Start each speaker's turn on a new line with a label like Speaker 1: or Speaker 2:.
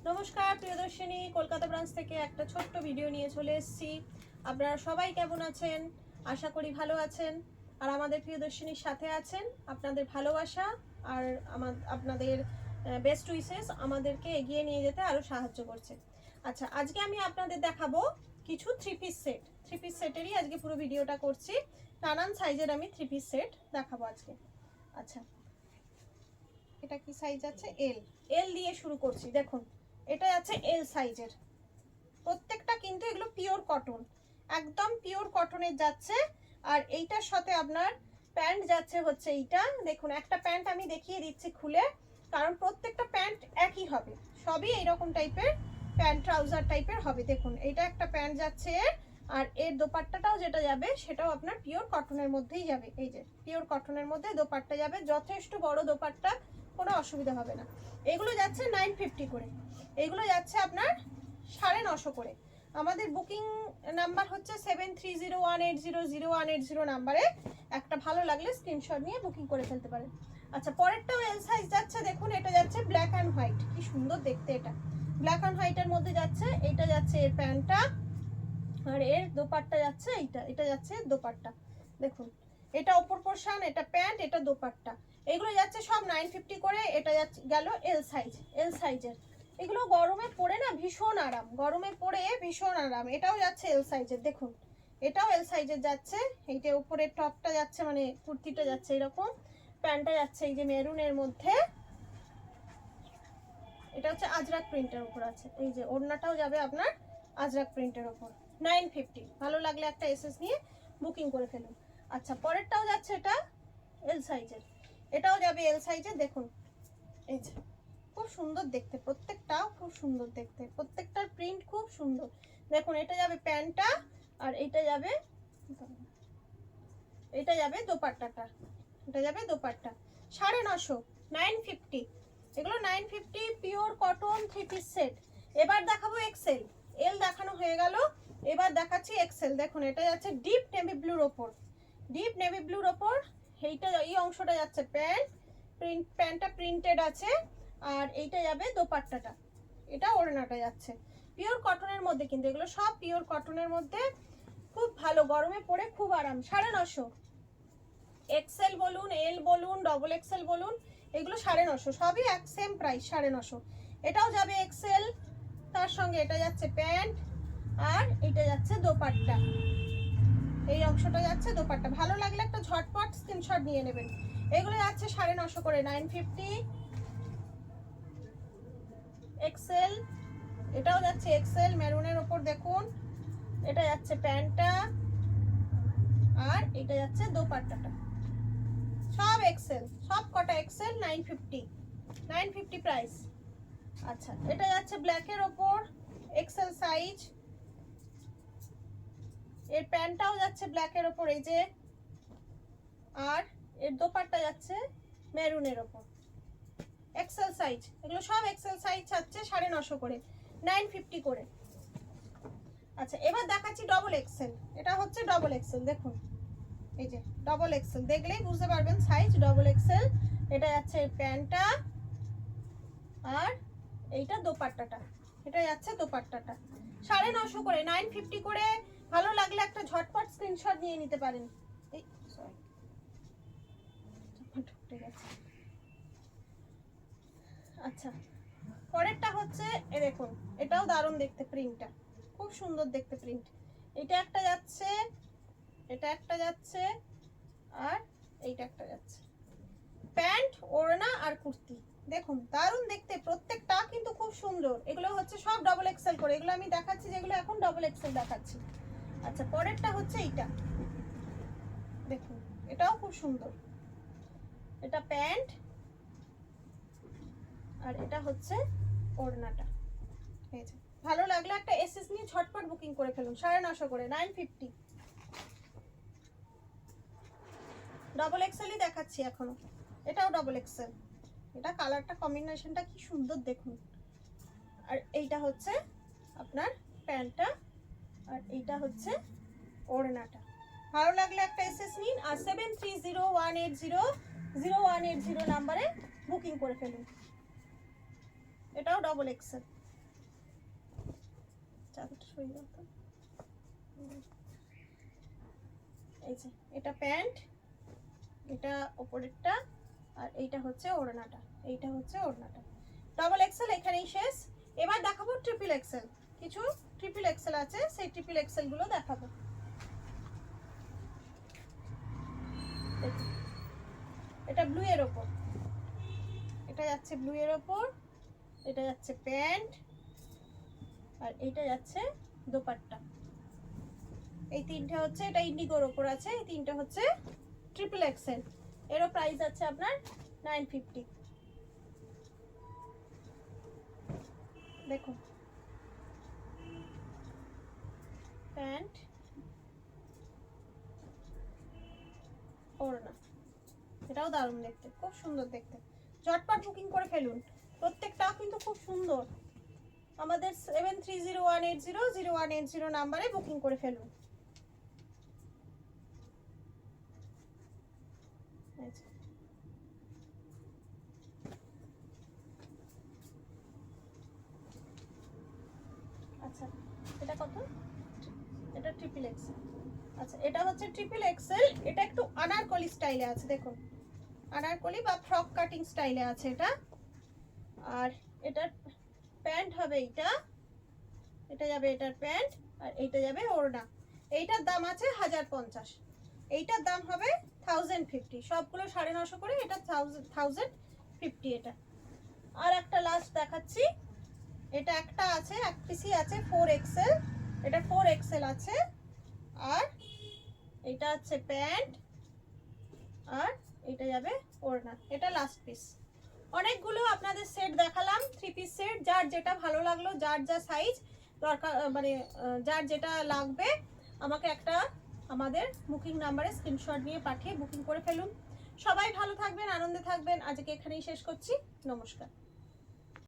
Speaker 1: নমস্কার প্রিয়দর্শিনী, কলকাতা ব্রাঞ্চ থেকে একটা ছোট্ট ভিডিও নিয়ে চলে এসেছি। আপনারা সবাই কেমন আছেন? আশা করি ভালো আছেন। আর আমাদের প্রিয়দর্শিনীর সাথে আছেন। আপনাদের ভালোবাসা আর আপনাদের বেস্ট উইসেস আমাদেরকে এগিয়ে নিয়ে যেতে আরও সাহায্য করছে। আচ্ছা, আজকে আমি আপনাদের দেখাবো কিছু থ্রি পিস সেটেরই আজকে পুরো ভিডিওটা করছি। নানান সাইজের আমি থ্রি পিস সেট দেখাবো আজকে। আচ্ছা, এটা কি সাইজ আছে? এল দিয়ে শুরু করছি। দেখুন, এটা আছে এল সাইজের। প্রত্যেকটা কিন্তু এগুলো পিওর কটন, একদম পিওর কটনের যাচ্ছে। আর এইটার সাথে আপনার প্যান্ট যাচ্ছে হচ্ছে এইটা। দেখুন, একটা প্যান্ট আমি দেখিয়ে দিচ্ছি খুলে, কারণ প্রত্যেকটা প্যান্ট একই হবে, সবই এইরকম টাইপের প্যান্ট ট্রাউজার টাইপের হবে। দেখুন, এটা একটা প্যান্ট যাচ্ছে আর এর দোপাট্টাটাও যেটা যাবে সেটাও আপনার পিওর কটনের মধ্যেই যাবে। এই যে পিওর কটনের মধ্যে দোপাট্টা যাবে, যথেষ্ট বড় দোপাট্টা, কোনো অসুবিধা হবে না। এগুলো যাচ্ছে 950 করে, এগুলো যাচ্ছে আপনার 950 করে। আমাদের বুকিং নাম্বার হচ্ছে 7301800180 নাম্বারে। একটা ভালো লাগলে স্ক্রিনশট নিয়ে বুকিং করে ফেলতে পারেন। আচ্ছা, পরেরটাও এল সাইজ যাচ্ছে। দেখুন, এটা যাচ্ছে ব্ল্যাক অ্যান্ড হোয়াইট, কি সুন্দর দেখতে। এটা ব্ল্যাক অ্যান্ড হোয়াইটের মধ্যে যাচ্ছে। এটা যাচ্ছে এর প্যান্টটা আর এর দোপাট্টা যাচ্ছে এইটা। এটা যাচ্ছে দোপাট্টা। দেখুন, এটা ওপর পোরশন, এটা প্যান্ট, এটা দোপাট্টা। এগুলো যাচ্ছে সব 950 করে। এটা যাচ্ছে গেল এল সাইজের। এগুলো গরমে পরে না ভীষণ আরাম, গরমে পরে ভীষণ আরাম। এটাও যাচ্ছে এল সাইজের। দেখুন, এটাও এল সাইজের যাচ্ছে। এইটা উপরের টপটা যাচ্ছে, মানে কুর্তিটা যাচ্ছে এরকম, প্যান্টটা যাচ্ছে এই যে মেরুনের মধ্যে। এটা হচ্ছে আজরাক প্রিন্টের উপর আছে। এই যে ওড়নাটাও যাবে আপনার আজরাক প্রিন্টের উপর। 950। ভালো লাগলে একটা এসএস নিয়ে বুকিং করে ফেলুন। আচ্ছা, পরেরটাও যাচ্ছে এটা এল সাইজের। এটাও যাবে এল সাইজের। দেখুন, এই যে খুব সুন্দর দেখতে, প্রত্যেকটাও খুব সুন্দর দেখতে, প্রত্যেকটার প্রিন্ট খুব সুন্দর। দেখুন, এটা যাবে প্যান্টটা আর এটা যাবে দোপাট্টাটা। এটা যাবে দোপাট্টা। 950, 950। এগুলো 950 pure cotton three piece set. এবার দেখাবো এক্সেল। এল দেখানো হয়ে গেল, এবার দেখাচ্ছি এক্সেল। দেখুন, এটা যাচ্ছে ডিপ নেভি ব্লুর ওপর, ডিপ নেভি ব্লুর ওপর। এইটা এই অংশটা যাচ্ছে প্যান্ট, প্যান্টটা প্রিন্টেড আছে। আর এইটা যাবে দোপাট্টাটা, এটা ওড়নাটা যাচ্ছে পিওর কটনের মধ্যে। কিন্তু এগুলো সব পিওর কটনের মধ্যে, খুব ভালো, গরমে পরে খুব আরাম। 950। এক্সেল বলুন, এল বলুন, ডবল এক্সেল বলুন, এগুলো 950, সবই এক সেম প্রাইস, 950। এটাও যাবে এক্সেল, তার সঙ্গে এটা যাচ্ছে প্যান্ট আর এটা যাচ্ছে দোপাট্টা। এই অংশটা যাচ্ছে দোপাট্টা। ভালো লাগলে একটা ঝটপট স্ক্রিনশট নিয়ে নেবেন। এগুলো যাচ্ছে 950 করে, 950। এক্সেল, এটাও যাচ্ছে এক্সেল মেরুনের ওপর। দেখুন, এটা যাচ্ছে প্যান্টটা আর এটা যাচ্ছে দোপাট্টাটা। সব এক্সেল, সব কটা এক্সেল। 950 প্রাইস। আচ্ছা, এটা যাচ্ছে ব্ল্যাকের ওপর এক্সেল সাইজ। এর প্যান্টটাও যাচ্ছে ব্ল্যাকের ওপর, এই যে। আর এর দোপাট্টা যাচ্ছে মেরুনের ওপর, এক্সেল সাইজ। এগুলো সব এক্সেল সাইজ যাচ্ছে 950 করে, 950 করে। আচ্ছা, এবার দেখাচ্ছি ডবল এক্সেল। এটা হচ্ছে ডবল এক্সেল। দেখুন, এই যে ডবল এক্সেল, দেখলেই বুঝতে পারবেন সাইজ ডবল এক্সেল। এটা যাচ্ছে প্যান্টটা আর এইটা দোপাট্টাটা। এটা যাচ্ছে দোপাট্টাটা। 950 করে, 950 করে। ভালো লাগলে একটা ঝটপট স্ক্রিনশট নিয়ে নিতে পারেন। এই সরি, ঢুকতে গেছে। আচ্ছা, পরেরটা হচ্ছে এ দেখুন, এটাও দারুণ দেখতে, প্রিন্টটা খুব সুন্দর দেখতে প্রিন্ট। এটা একটা যাচ্ছে, এটা একটা যাচ্ছে আর এইটা একটা যাচ্ছে। প্যান্ট, ওড়না আর কুর্তি। দেখুন, দারুণ দেখতে, প্রত্যেকটা কিন্তু খুব সুন্দর। এগুলো হচ্ছে সব ডবল এক্সেল করে। এগুলো আমি দেখাচ্ছি যেগুলো এখন ডবল এক্সেল দেখাচ্ছি। আচ্ছা, পরেরটা হচ্ছে এইটা। দেখুন, এটাও খুব সুন্দর। এটা প্যান্ট আর এটা হচ্ছে ওড়নাটা। এই যে, ভালো লাগলে একটা এসএস নিয়ে ঝটপট বুকিং করে ফেলুন। 950 করে, 950। ডবল এক্সেলই দেখাচ্ছি এখনো। এটাও ডবল এক্সেল। এটা কালারটা কম্বিনেশনটা কি সুন্দর দেখুন। আর এইটা হচ্ছে আপনার প্যান্টটা আর এইটা হচ্ছে ওড়নাটা। ভালো লাগলে একটা এসএস নিন আর 7301800180 নাম্বারে বুকিং করে ফেলুন। এটাও ডবল এক্সেল। চাদরটা সরিয়ে দাও তো। এই যে এটা প্যান্ট, এটা ওপরেরটা, আর এইটা হচ্ছে ওড়নাটা, এইটা হচ্ছে ওড়নাটা। ডাবল এক্সেল এখানেই শেষ। এবার দেখাবো ট্রিপল এক্সেল। কিছু ট্রিপল এক্সেল আছে, সেই ট্রিপল এক্সেল গুলো দেখাবো। এটা ব্লু এর ওপর, এটা যাচ্ছে ব্লু এর ওপর, এটা যাচ্ছে প্যান্ট, আর এইটা যাচ্ছে দোপাট্টা। এই তিনটে হচ্ছে, এটা ইন্ডিগোর ওপর আছে, এই তিনটে হচ্ছে ট্রিপল এক্সেল। এরও প্রাইস আছে আপনার 950। দেখুন প্যান্ট, ওড়না, এটাও দারুণ দেখতে, খুব সুন্দর দেখতে। ঝটপট বুকিং করে ফেলুন, প্রত্যেকটাও কিন্তু খুব সুন্দর। আমাদের 7301800180 নাম্বারে বুকিং করে ফেলুন। আচ্ছা এটা কত? এটা ট্রিপল এক্সেল। আচ্ছা এটা হচ্ছে ট্রিপল এক্সেল, এটা একটু আনারকলি স্টাইলে আছে, দেখুন আনারকলি বা ফ্রক কাটিং স্টাইলে আছে এটা। আর এটার প্যান্ট হবে এইটা, এটা যাবে এটার প্যান্ট, আর এইটা যাবে ওড়না। এইটার দাম আছে 1050, এইটার দাম হবে 1050। সবগুলো 950 করে, এটা 1050 এটা। আর একটা লাস্ট দেখাচ্ছি, এটা একটা আছে, এক পিসি আছে 4 এক্সেল, এটা 4 এক্সেল আছে। আর এটা হচ্ছে প্যান্ট, আর এটা যাবে ওড়না, এটা লাস্ট পিস। অনেকগুলো আপনাদের সেট দেখালাম, 3 পিস সেট। যার যেটা ভালো লাগলো, যার যা সাইজ দরকার, মানে যার যেটা লাগবে, আমাকে একটা আমাদের বুকিং নাম্বারে স্ক্রিনশট নিয়ে পাঠিয়ে বুকিং করে ফেলুন। সবাই ভালো থাকবেন, আনন্দে থাকবেন। আজকে এখানেই শেষ করছি, নমস্কার।